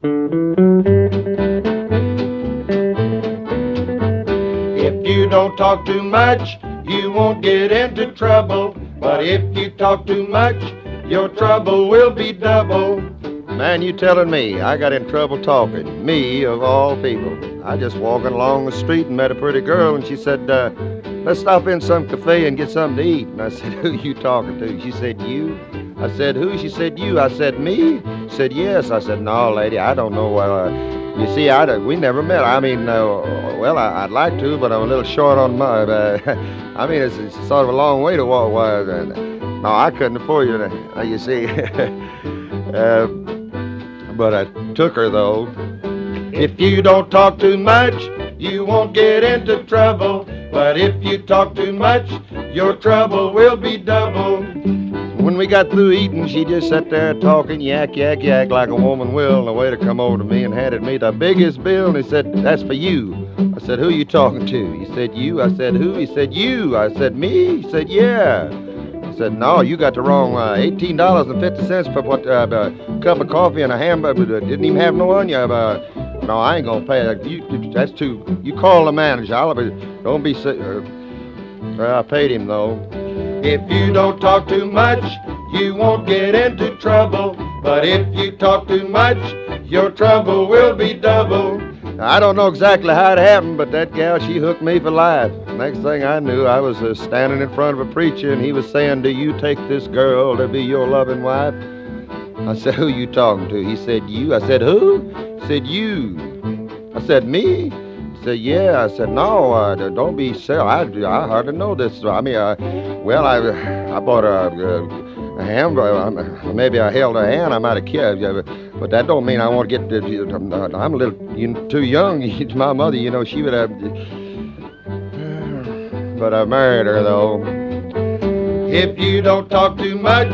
If you don't talk too much, you won't get into trouble. But if you talk too much, your trouble will be double. Man, you telling me I got in trouble talking? Me, of all people. I just walking along the street and met a pretty girl, and she said, let's stop in some cafe and get something to eat. And I said, who you talking to? She said, you. I said, who? She said, you. I said, me? She said, yes. I said, no, lady, I don't know. You see, we never met. I mean, well, I'd like to, but I'm a little short on my. I mean, it's sort of a long way to walk. No, I couldn't afford you. You see, but I took her though. If you don't talk too much, you won't get into trouble. But if you talk too much, your trouble will be double. When we got through eating, she just sat there talking, yak, yak, yak, like a woman will. And the waiter come over to me and handed me the biggest bill, and he said, that's for you. I said, who you talking to? He said, you. I said, who? He said, you. I said, me? He said, yeah. I said, no, you got the wrong $18.50 for what, a cup of coffee and a hamburger. Didn't even have no onion. No, I ain't gonna pay that. That's too. You call the manager. Don't be sick. I paid him though. If you don't talk too much, you won't get into trouble. But if you talk too much, your trouble will be double. I don't know exactly how it happened, but that gal, she hooked me for life. Next thing I knew, I was standing in front of a preacher, and he was saying, do you take this girl to be your loving wife? I said, who you talking to? He said, you. I said, who? He said, you. I said, me? He said, yeah. I said, no, don't be silly. I hardly know this. I mean, well, I bought a hamburger. Maybe I held her hand. I might have killed you. But that don't mean I want to get... I'm a little too young. My mother, you know, she would have... But I married her, though. If you don't talk too much,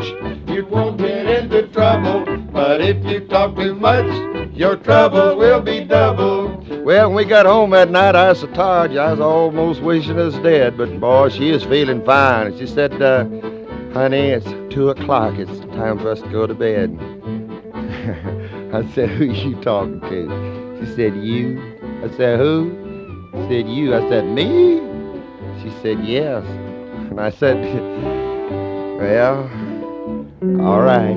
you won't get into trouble. But if you talk too much, your trouble will be double. Well, when we got home that night, I was so tired, I was almost wishing I was dead. But, boy, she is feeling fine. And she said, honey, it's 2 o'clock. It's time for us to go to bed. I said, who you talking to? She said, you. I said, who? She said, you. I said, me? She said, yes. And I said, well, all right.